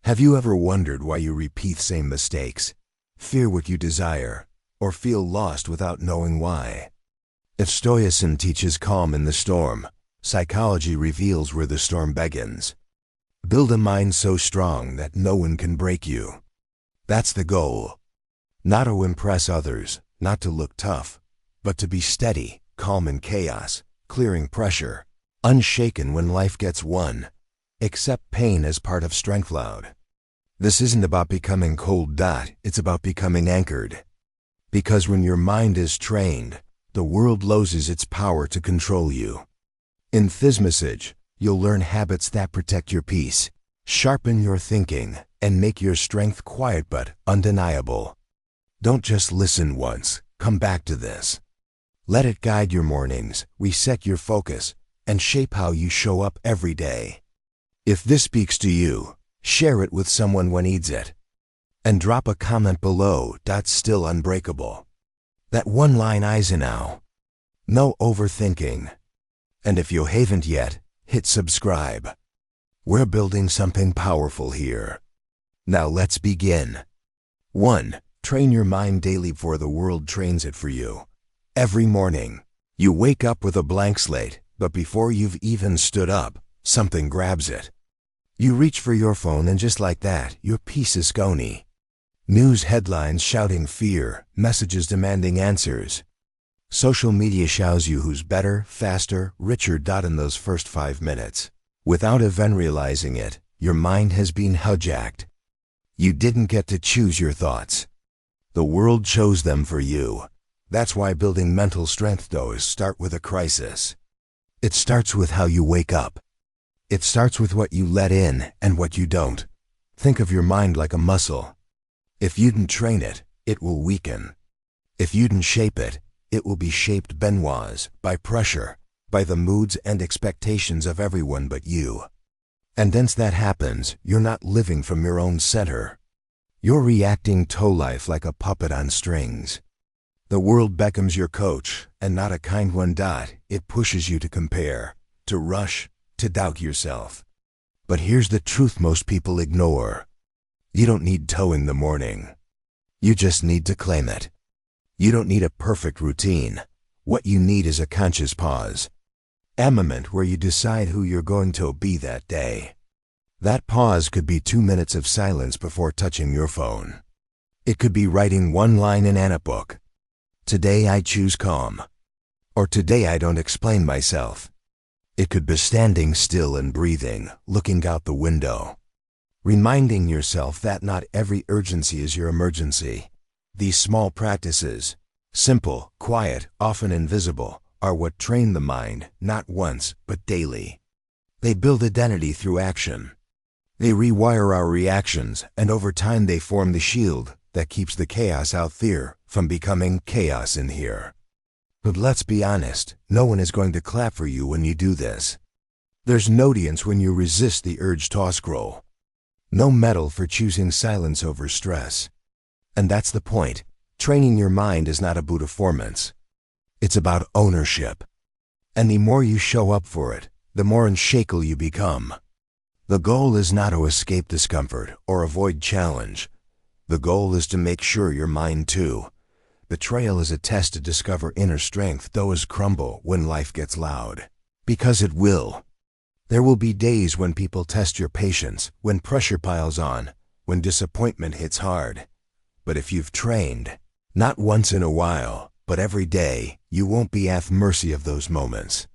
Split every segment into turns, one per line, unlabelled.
Have you ever wondered why you repeat same mistakes, fear what you desire, or feel lost without knowing why? If Stoicism teaches calm in the storm, psychology reveals where the storm begins. Build a mind so strong that no one can break you. That's the goal. Not to impress others, not to look tough, but to be steady, calm in chaos, clearing pressure, unshaken when life gets won. Accept pain as part of strength loud. This isn't about becoming cold. It's about becoming anchored. Because when your mind is trained, the world loses its power to control you. In this message, you'll learn habits that protect your peace, sharpen your thinking, and make your strength quiet but undeniable. Don't just listen once, come back to this. Let it guide your mornings, reset your focus, and shape how you show up every day. If this speaks to you, share it with someone who needs it. And drop a comment below. Still unbreakable. That one line is now. No overthinking. And if you haven't yet, hit subscribe. We're building something powerful here. Now let's begin. 1. Train your mind daily before the world trains it for you. Every morning, you wake up with a blank slate, but before you've even stood up, something grabs it. You reach for your phone and just like that, your peace is gone. News headlines shouting fear, messages demanding answers. Social media shows you who's better, faster, richer. In those first 5 minutes, without even realizing it, your mind has been hijacked. You didn't get to choose your thoughts. The world chose them for you. That's why building mental strength does start with a crisis. It starts with how you wake up. It starts with what you let in and what you don't. Think of your mind like a muscle. If you didn't train it, it will weaken. If you didn't shape it, it will be shaped by pressure, by the moods and expectations of everyone but you. And once that happens, you're not living from your own center. You're reacting to life like a puppet on strings. The world becomes your coach, and not a kind one. It pushes you to compare, to rush, to doubt yourself. But here's the truth most people ignore. You don't need to in the morning. You just need to claim it. You don't need a perfect routine. What you need is a conscious pause. A moment where you decide who you're going to be that day. That pause could be 2 minutes of silence before touching your phone. It could be writing one line in a book. Today I choose calm. Or today I don't explain myself. It could be standing still and breathing, looking out the window. Reminding yourself that not every urgency is your emergency. These small practices, simple, quiet, often invisible, are what train the mind, not once, but daily. They build identity through action. They rewire our reactions, and over time they form the shield that keeps the chaos out there from becoming chaos in here. But let's be honest, no one is going to clap for you when you do this. There's no audience when you resist the urge to scroll. No medal for choosing silence over stress. And that's the point. Training your mind is not about performance. It's about ownership. And the more you show up for it, the more unshakeable you become. The goal is not to escape discomfort or avoid challenge. The goal is to make sure your mind too. Betrayal is a test to discover inner strength. Those crumble when life gets loud. Because it will. There will be days when people test your patience, when pressure piles on, when disappointment hits hard. But if you've trained, not once in a while, but every day, you won't be at mercy of those moments.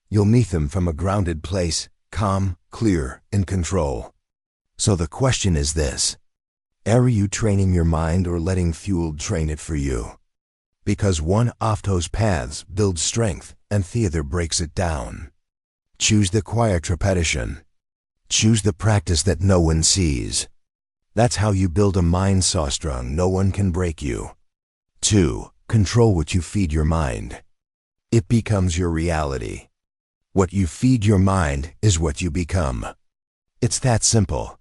You'll meet them from a grounded place, calm, clear, in control. So the question is this. Are you training your mind or letting fuel train it for you? Because one of those paths builds strength and the other breaks it down. Choose the quiet repetition. Choose the practice that no one sees. That's how you build a mind so strong no one can break you. 2. Control what you feed your mind. It becomes your reality. What you feed your mind is what you become. It's that simple.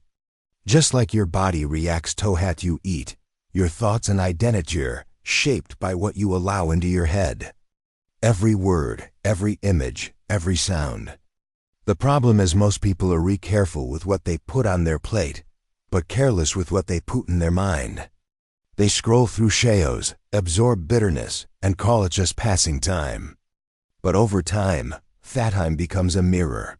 Just like your body reacts to what you eat, your thoughts and identity are shaped by what you allow into your head. Every word, every image, every sound. The problem is most people are careful with what they put on their plate, but careless with what they put in their mind. They scroll through sheos, absorb bitterness, and call it just passing time. But over time, that time becomes a mirror.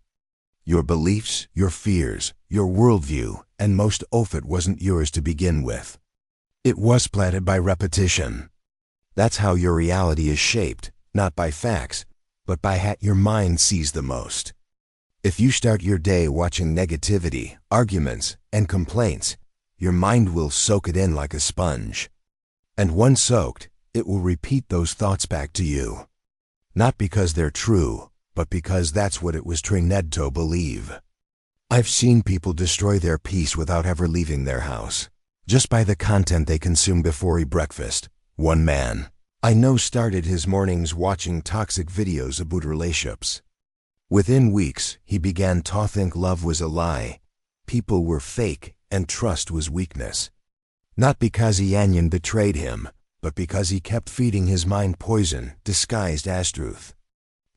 Your beliefs, your fears, your worldview, and most of it wasn't yours to begin with. It was planted by repetition. That's how your reality is shaped, not by facts, but by how your mind sees the most. If you start your day watching negativity, arguments, and complaints, your mind will soak it in like a sponge. And once soaked, it will repeat those thoughts back to you. Not because they're true, but because that's what it was trained to believe. I've seen people destroy their peace without ever leaving their house, just by the content they consume before breakfast. One man I know started his mornings watching toxic videos about relationships. Within weeks, he began to think love was a lie, people were fake, and trust was weakness. Not because Yanyan betrayed him, but because he kept feeding his mind poison disguised as truth.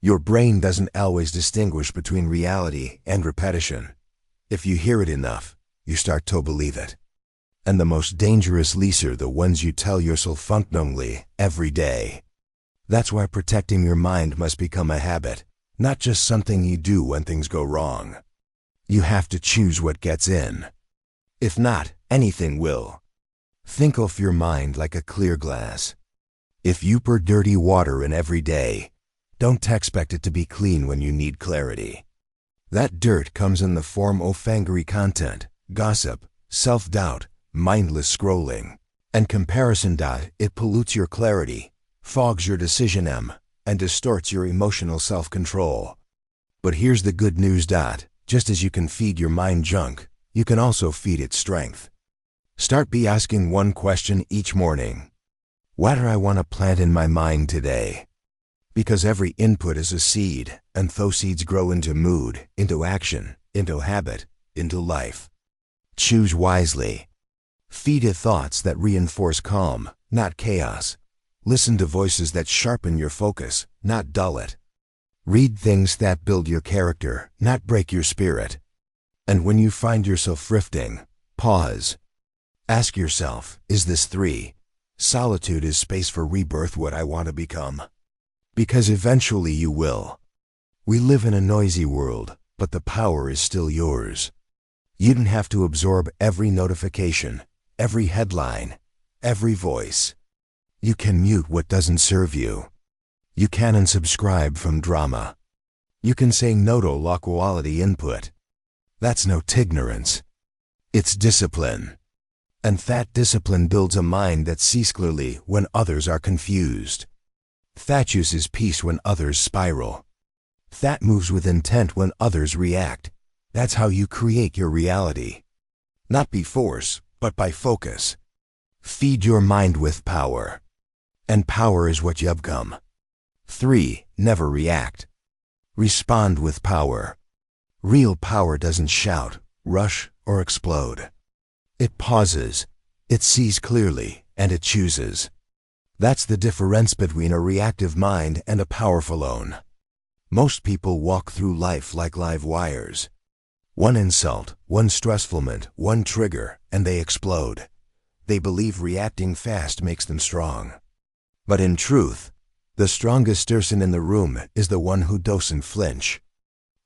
Your brain doesn't always distinguish between reality and repetition. If you hear it enough, you start to believe it. And the most dangerous lies are the ones you tell yourself functionally every day. That's why protecting your mind must become a habit, not just something you do when things go wrong. You have to choose what gets in. If not, anything will. Think of your mind like a clear glass. If you pour dirty water in every day, don't expect it to be clean when you need clarity. That dirt comes in the form of angry content, gossip, self-doubt, mindless scrolling, and comparison. It pollutes your clarity, fogs your decision and distorts your emotional self-control. But here's the good news. Just as you can feed your mind junk, you can also feed it strength. Start by asking one question each morning. What do I want to plant in my mind today? Because every input is a seed, and those seeds grow into mood, into action, into habit, into life. Choose wisely. Feed it thoughts that reinforce calm, not chaos. Listen to voices that sharpen your focus, not dull it. Read things that build your character, not break your spirit. And when you find yourself drifting, pause. Ask yourself, is this 3? Solitude is space for rebirth what I want to become? Because eventually you will. We live in a noisy world, but the power is still yours. You don't have to absorb every notification, every headline, every voice. You can mute what doesn't serve you. You can unsubscribe from drama. You can say no to low-quality input. That's not ignorance. It's discipline. And that discipline builds a mind that sees clearly when others are confused. That chooses peace when others spiral. That moves with intent when others react. That's how you create your reality. Not by force, but by focus. Feed your mind with power. And power is what you become. 3. Never react. Respond with power. Real power doesn't shout, rush, or explode. It pauses, it sees clearly, and it chooses. That's the difference between a reactive mind and a powerful one. Most people walk through life like live wires. One insult, one stressful moment, one trigger, and they explode. They believe reacting fast makes them strong. But in truth, the strongest person in the room is the one who doesn't flinch.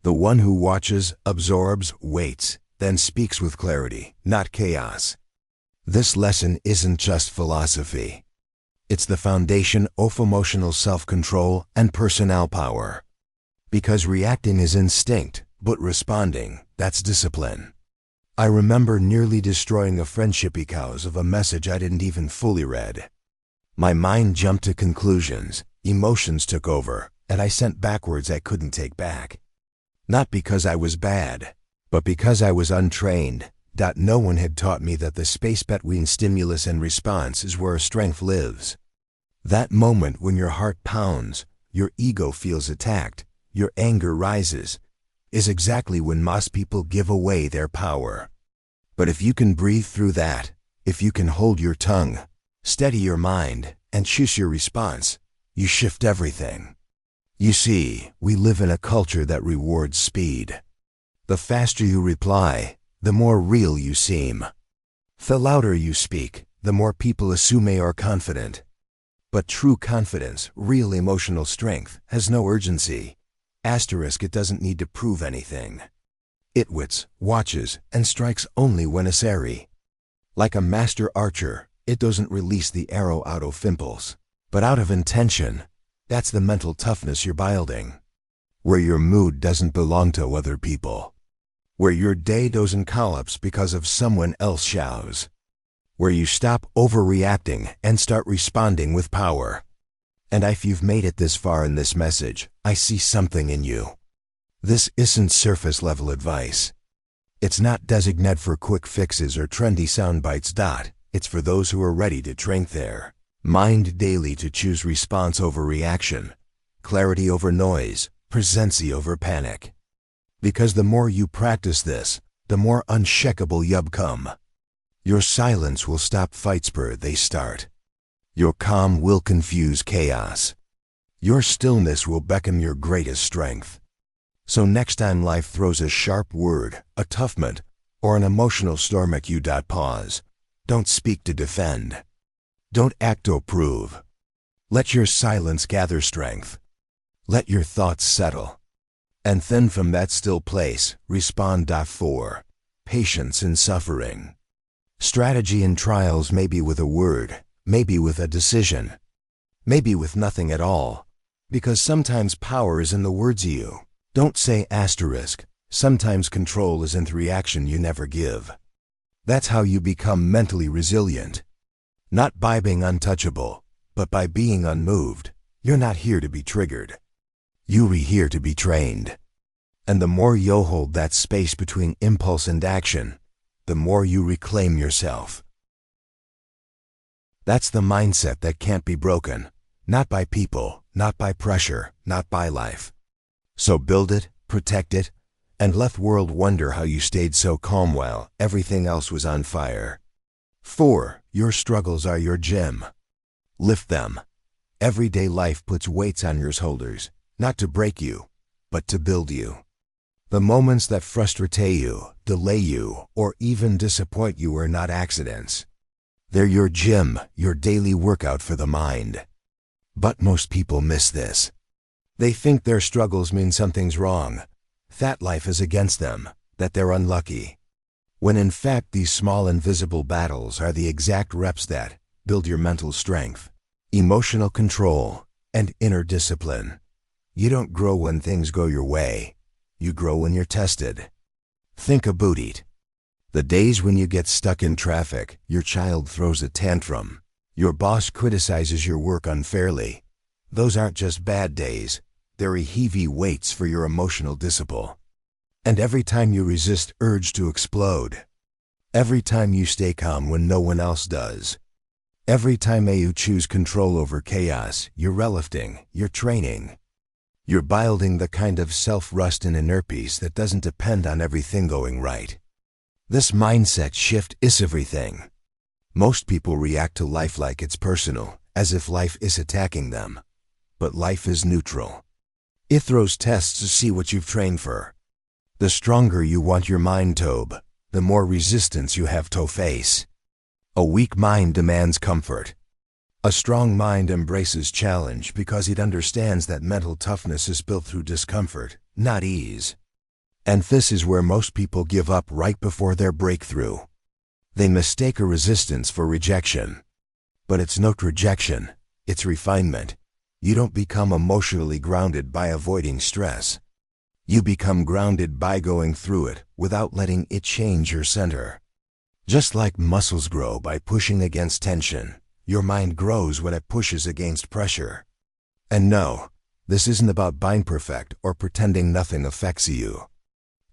The one who watches, absorbs, waits, then speaks with clarity, not chaos. This lesson isn't just philosophy. It's the foundation of emotional self-control and personal power. Because reacting is instinct, but responding, that's discipline. I remember nearly destroying a friendship because of a message I didn't even fully read. My mind jumped to conclusions, emotions took over, and I sent back words I couldn't take back. Not because I was bad, but because I was untrained. No one had taught me that the space between stimulus and response is where strength lives. That moment when your heart pounds, your ego feels attacked, your anger rises, is exactly when most people give away their power. But if you can breathe through that, if you can hold your tongue, steady your mind, and choose your response, you shift everything. You see, we live in a culture that rewards speed. The faster you reply, the more real you seem. The louder you speak, the more people assume you're confident. But true confidence, real emotional strength, has no urgency. It doesn't need to prove anything. It waits, watches, and strikes only when necessary. Like a master archer, it doesn't release the arrow out of impulse, but out of intention. That's the mental toughness you're building. Where your mood doesn't belong to other people. Where your day doesn't collapse because of someone else shouts. Where you stop overreacting and start responding with power. And if you've made it this far in this message, I see something in you. This isn't surface-level advice. It's not designated for quick fixes or trendy sound bites. It's for those who are ready to train their mind daily to choose response over reaction, clarity over noise, presency over panic. Because the more you practice this, the more unshakable you become. Your silence will stop fights where they start. Your calm will confuse chaos. Your stillness will become your greatest strength. So next time life throws a sharp word, a toughment, or an emotional storm at you, pause. Don't speak to defend. Don't act to prove. Let your silence gather strength. Let your thoughts settle. And then from that still place, respond. 4. Patience in suffering. Strategy in trials may be with a word, maybe with a decision, maybe with nothing at all, because sometimes power is in the words you don't say. Sometimes control is in the reaction you never give. That's how you become mentally resilient. Not by being untouchable, but by being unmoved. You're not here to be triggered. You're here to be trained. And the more you hold that space between impulse and action, the more you reclaim yourself. That's the mindset that can't be broken. Not by people, not by pressure, not by life. So build it, protect it, and let the world wonder how you stayed so calm while everything else was on fire. 4. Your struggles are your gym. Lift them. Everyday life puts weights on your shoulders, not to break you, but to build you. The moments that frustrate you, delay you, or even disappoint you are not accidents. They're your gym, your daily workout for the mind. But most people miss this. They think their struggles mean something's wrong, that life is against them, that they're unlucky. When in fact these small invisible battles are the exact reps that build your mental strength, emotional control, and inner discipline. You don't grow when things go your way. You grow when you're tested. Think about it. The days when you get stuck in traffic, your child throws a tantrum, your boss criticizes your work unfairly. Those aren't just bad days, they're heavy weights for your emotional discipline. And every time you resist urge to explode, every time you stay calm when no one else does, every time you choose control over chaos, you're relifting, you're training. You're building the kind of self-rust and inner peace that doesn't depend on everything going right. This mindset shift is everything. Most people react to life like it's personal, as if life is attacking them. But life is neutral. It throws tests to see what you've trained for. The stronger you want your mind to be, the more resistance you have to face. A weak mind demands comfort. A strong mind embraces challenge because it understands that mental toughness is built through discomfort, not ease. And this is where most people give up right before their breakthrough. They mistake a resistance for rejection. But it's not rejection, it's refinement. You don't become emotionally grounded by avoiding stress. You become grounded by going through it without letting it change your center. Just like muscles grow by pushing against tension, your mind grows when it pushes against pressure. And no, this isn't about being perfect or pretending nothing affects you.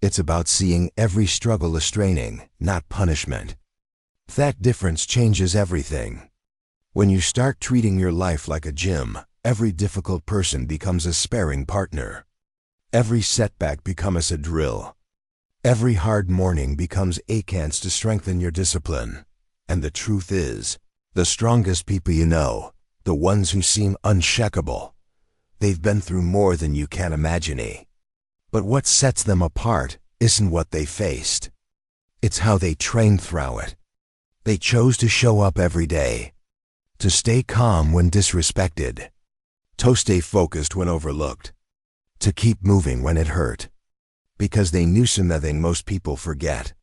It's about seeing every struggle as training, not punishment. That difference changes everything. When you start treating your life like a gym, every difficult person becomes a sparring partner. Every setback becomes a drill. Every hard morning becomes a chance to strengthen your discipline. And the truth is, the strongest people you know, the ones who seem unshakable, they've been through more than you can imagine. But what sets them apart isn't what they faced. It's how they trained through it. They chose to show up every day, to stay calm when disrespected, to stay focused when overlooked, to keep moving when it hurt, because they knew something most people forget.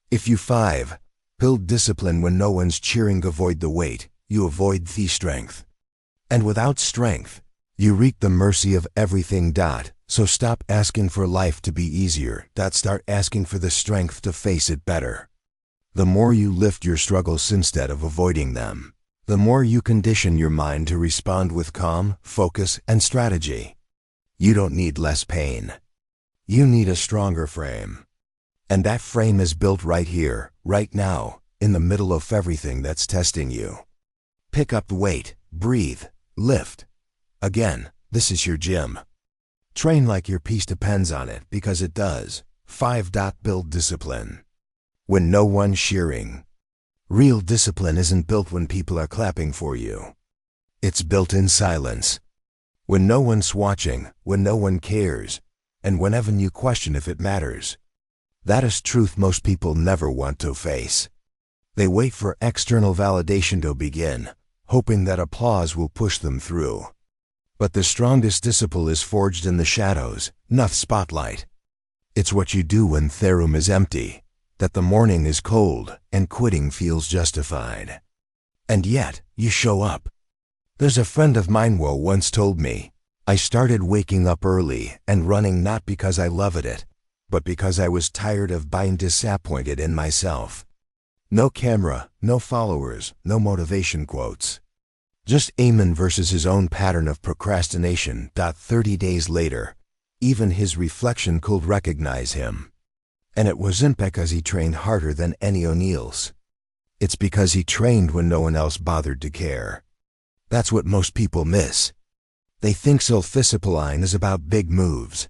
If you 5. Build discipline when no one's cheering, avoid the weight, you avoid the strength. And without strength, you reap the mercy of everything. So stop asking for life to be easier. Start asking for the strength to face it better. The more you lift your struggles instead of avoiding them, the more you condition your mind to respond with calm, focus, and strategy. You don't need less pain. You need a stronger frame. And that frame is built right here, right now, in the middle of everything that's testing you. Pick up the weight, breathe, lift. Again, this is your gym. Train like your peace depends on it, because it does. 5. Build discipline when no one's cheering. Real discipline isn't built when people are clapping for you. It's built in silence. When no one's watching, when no one cares, and whenever you question if it matters. That is truth most people never want to face. They wait for external validation to begin, hoping that applause will push them through. But the strongest discipline is forged in the shadows, not spotlight. It's what you do when the room is empty, that the morning is cold, and quitting feels justified. And yet, you show up. There's a friend of mine who once told me, I started waking up early and running not because I loved it, but because I was tired of being disappointed in myself. No camera, no followers, no motivation quotes. Just Eamon versus his own pattern of procrastination. 30 days later, even his reflection could recognize him. And it wasn't because he trained harder than any O'Neill's. It's because he trained when no one else bothered to care. That's what most people miss. They think self-discipline is about big moves.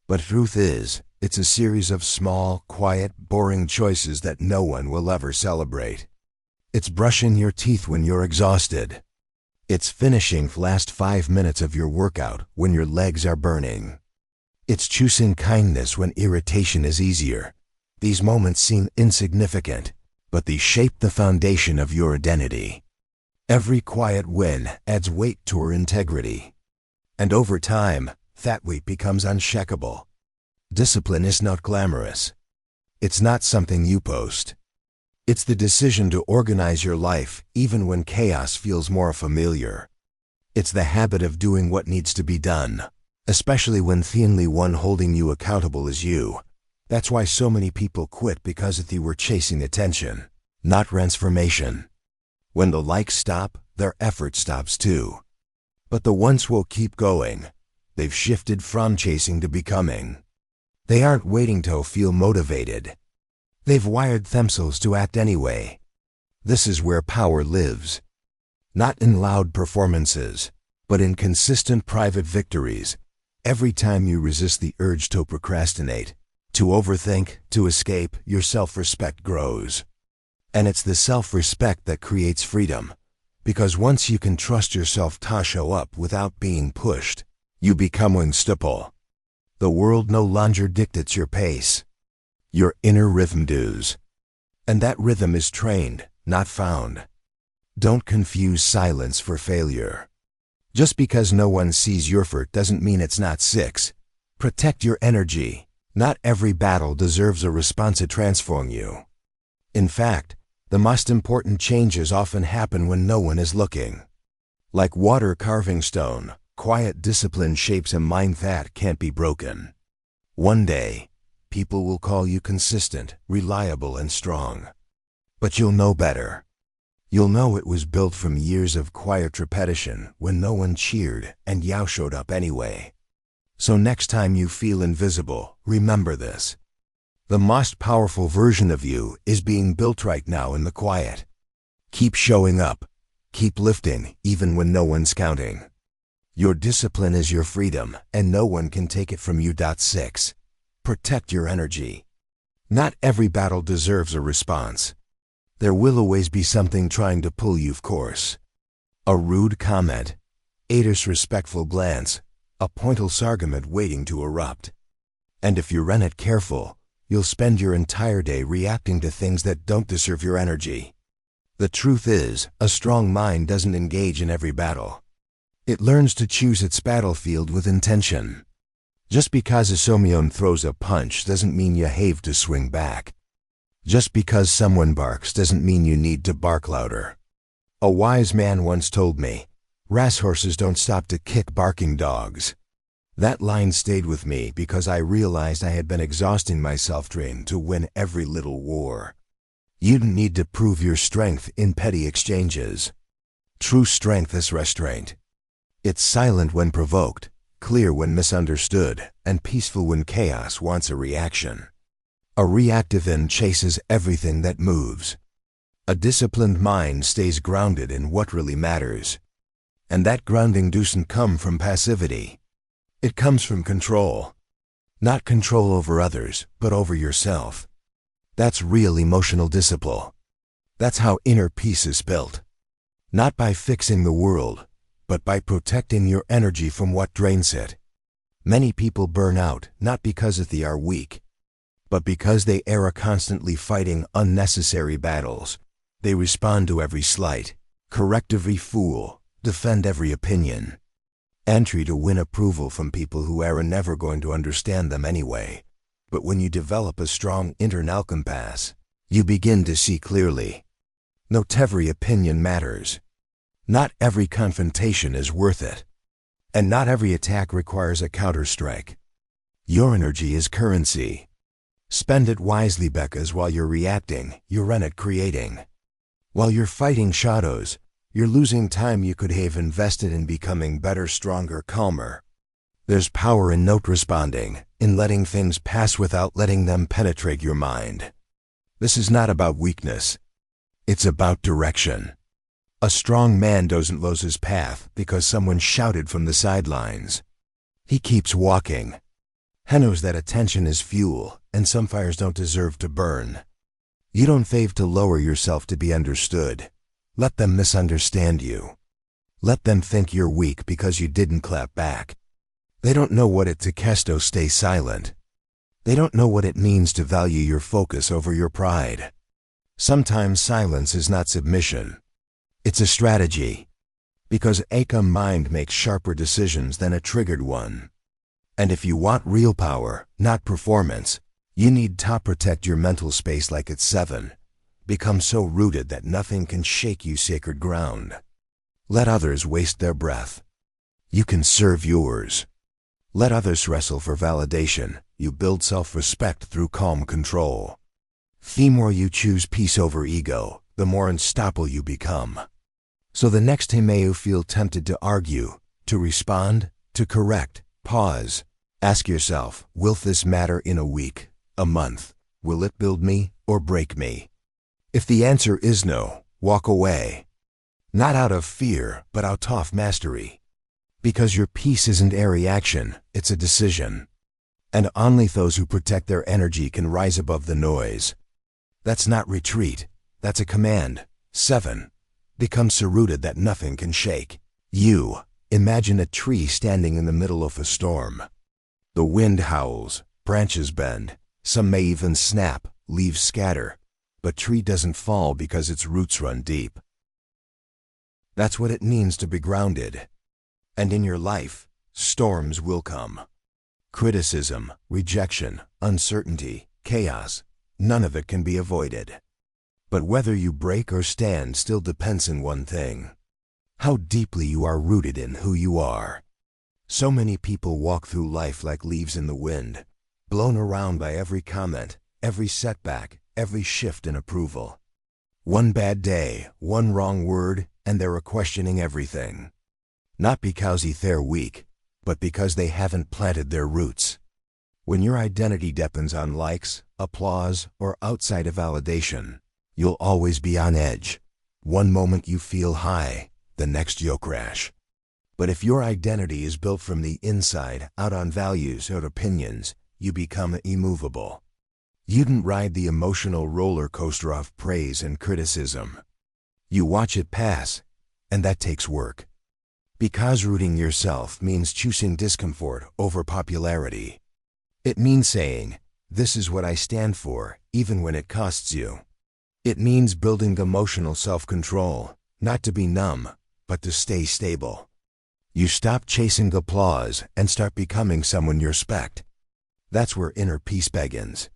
But truth is, it's a series of small, quiet, boring choices that no one will ever celebrate. It's brushing your teeth when you're exhausted. It's finishing the last 5 minutes of your workout when your legs are burning. It's choosing kindness when irritation is easier. These moments seem insignificant, but they shape the foundation of your identity. Every quiet win adds weight to your integrity. And over time, that weight becomes unshakable. Discipline is not glamorous. It's not something you post. It's the decision to organize your life even when chaos feels more familiar. It's the habit of doing what needs to be done, especially when the only one holding you accountable is you. That's why so many people quit, because they were chasing attention, not transformation. When the likes stop, their effort stops too. But the ones who will keep going, they've shifted from chasing to becoming. They aren't waiting to feel motivated. They've wired themselves to act anyway. This is where power lives. Not in loud performances, but in consistent private victories. Every time you resist the urge to procrastinate, to overthink, to escape, your self-respect grows. And it's the self-respect that creates freedom. Because once you can trust yourself to show up without being pushed, you become unstoppable. The world no longer dictates your pace. Your inner rhythm does. And that rhythm is trained, not found. Don't confuse silence for failure. Just because no one sees your effort doesn't mean it's not 6. Protect your energy. Not every battle deserves a response to transform you. In fact, the most important changes often happen when no one is looking. Like water carving stone, quiet discipline shapes a mind that can't be broken. One day, people will call you consistent, reliable, and strong. But you'll know better. You'll know it was built from years of quiet repetition when no one cheered and you showed up anyway. So next time you feel invisible, remember this. The most powerful version of you is being built right now in the quiet. Keep showing up. Keep lifting, even when no one's counting. Your discipline is your freedom, and no one can take it from you. 6. Protect your energy. Not every battle deserves a response. There will always be something trying to pull you off course. A rude comment, a disrespectful glance, a pointless argument waiting to erupt. And if you're not careful, you'll spend your entire day reacting to things that don't deserve your energy. The truth is, a strong mind doesn't engage in every battle. It learns to choose its battlefield with intention. Just because a Somion throws a punch doesn't mean you have to swing back. Just because someone barks doesn't mean you need to bark louder. A wise man once told me, "Racehorses don't stop to kick barking dogs." That line stayed with me because I realized I had been exhausting myself trying to win every little war. You don't need to prove your strength in petty exchanges. True strength is restraint. It's silent when provoked, clear when misunderstood, and peaceful when chaos wants a reaction. A reactive end chases everything that moves. A disciplined mind stays grounded in what really matters. And that grounding doesn't come from passivity. It comes from control. Not control over others, but over yourself. That's real emotional discipline. That's how inner peace is built. Not by fixing the world, but by protecting your energy from what drains it. Many people burn out not because they are weak, but because they are constantly fighting unnecessary battles. They respond to every slight, correct every fool, defend every opinion. Entry to win approval from people who are never going to understand them anyway. But when you develop a strong internal compass, you begin to see clearly. Not every opinion matters. Not every confrontation is worth it. And not every attack requires a counterstrike. Your energy is currency. Spend it wisely, because while you're reacting, you run it creating. While you're fighting shadows, you're losing time you could have invested in becoming better, stronger, calmer. There's power in not responding, in letting things pass without letting them penetrate your mind. This is not about weakness. It's about direction. A strong man doesn't lose his path because someone shouted from the sidelines. He keeps walking. He knows that attention is fuel, and some fires don't deserve to burn. You don't have to lower yourself to be understood. Let them misunderstand you. Let them think you're weak because you didn't clap back. They don't know what it takes to stay silent. They don't know what it means to value your focus over your pride. Sometimes silence is not submission. It's a strategy. Because a calm mind makes sharper decisions than a triggered one. And if you want real power, not performance, you need to protect your mental space like it's 7. Become so rooted that nothing can shake you, sacred ground. Let others waste their breath. You can serve yours. Let others wrestle for validation. You build self-respect through calm control. The more you choose peace over ego, the more unstoppable you become. So the next time you feel tempted to argue, to respond, to correct, pause. Ask yourself, will this matter in a week, a month? Will it build me or break me? If the answer is no, walk away. Not out of fear, but out of mastery. Because your peace isn't a reaction, it's a decision. And only those who protect their energy can rise above the noise. That's not retreat, that's a command. 7. Become so rooted that nothing can shake you. Imagine a tree standing in the middle of a storm. The wind howls, branches bend, some may even snap, leaves scatter. But tree doesn't fall because its roots run deep. That's what it means to be grounded. And in your life, storms will come. Criticism, rejection, uncertainty, chaos, none of it can be avoided. But whether you break or stand still depends on one thing: how deeply you are rooted in who you are. So many people walk through life like leaves in the wind, blown around by every comment, every setback, every shift in approval. One bad day, one wrong word, and they're questioning everything. Not because they're weak, but because they haven't planted their roots. When your identity depends on likes, applause, or outside validation, you'll always be on edge. One moment you feel high, the next you'll crash. But if your identity is built from the inside out on values or opinions, you become immovable. You don't ride the emotional roller coaster of praise and criticism. You watch it pass, and that takes work. Because rooting yourself means choosing discomfort over popularity. It means saying, this is what I stand for, even when it costs you. It means building emotional self-control, not to be numb, but to stay stable. You stop chasing applause and start becoming someone you respect. That's where inner peace begins.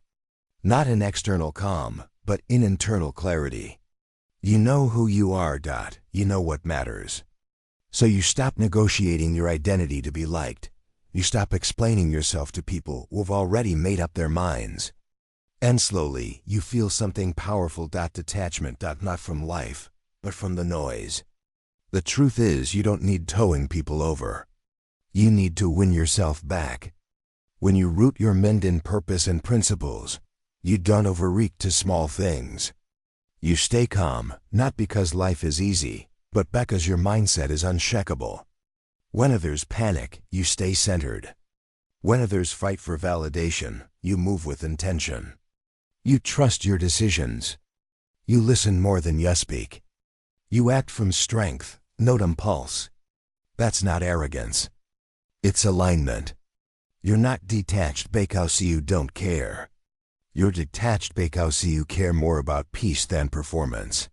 Not in external calm, but in internal clarity. You know who you are. You know what matters. So you stop negotiating your identity to be liked. You stop explaining yourself to people who have already made up their minds. And slowly, you feel something powerful. Detachment. Not from life, but from the noise. The truth is, you don't need towing people over. You need to win yourself back. When you root your mind in purpose and principles, you don't overreact to small things. You stay calm, not because life is easy, but because your mindset is unshakable. When others panic, you stay centered. When others fight for validation, you move with intention. You trust your decisions. You listen more than you speak. You act from strength, not impulse. That's not arrogance. It's alignment. You're not detached because you don't care. You're detached because you care more about peace than performance.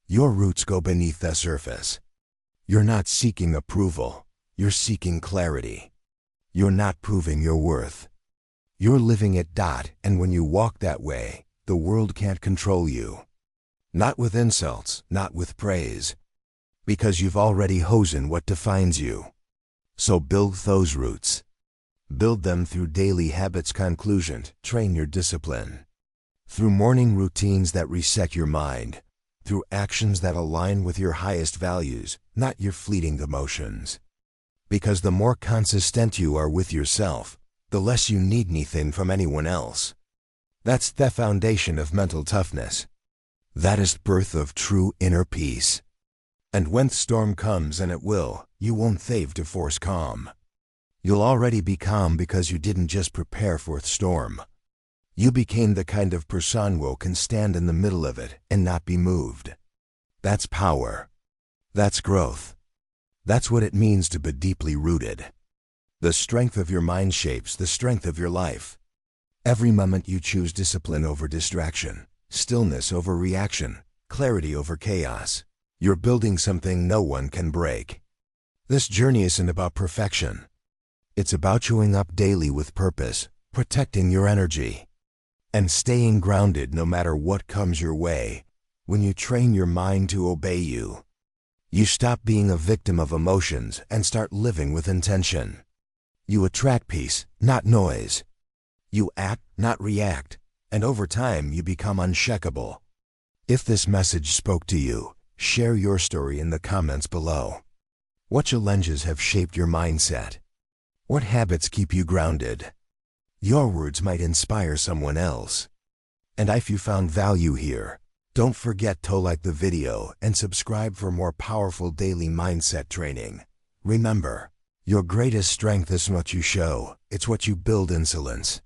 Your roots go beneath the surface. You're not seeking approval. You're seeking clarity. You're not proving your worth. You're living it. And when you walk that way, the world can't control you. Not with insults, not with praise. Because you've already chosen what defines you. So build those roots. Build them through daily habits. Conclusion: train your discipline. Through morning routines that reset your mind. Through actions that align with your highest values, not your fleeting emotions. Because the more consistent you are with yourself, the less you need anything from anyone else. That's the foundation of mental toughness. That is the birth of true inner peace. And when the storm comes, and it will, you won't have to force calm. You'll already be calm because you didn't just prepare for the storm. You became the kind of person who can stand in the middle of it and not be moved. That's power. That's growth. That's what it means to be deeply rooted. The strength of your mind shapes the strength of your life. Every moment you choose discipline over distraction, stillness over reaction, clarity over chaos, you're building something no one can break. This journey isn't about perfection. It's about showing up daily with purpose, protecting your energy, and staying grounded no matter what comes your way. When you train your mind to obey you, you stop being a victim of emotions and start living with intention. You attract peace, not noise. You act, not react, and over time you become unshakable. If this message spoke to you, share your story in the comments below. What challenges have shaped your mindset? What habits keep you grounded? Your words might inspire someone else. And if you found value here, don't forget to like the video and subscribe for more powerful daily mindset training. Remember, your greatest strength isn't what you show, it's what you build. Insolence.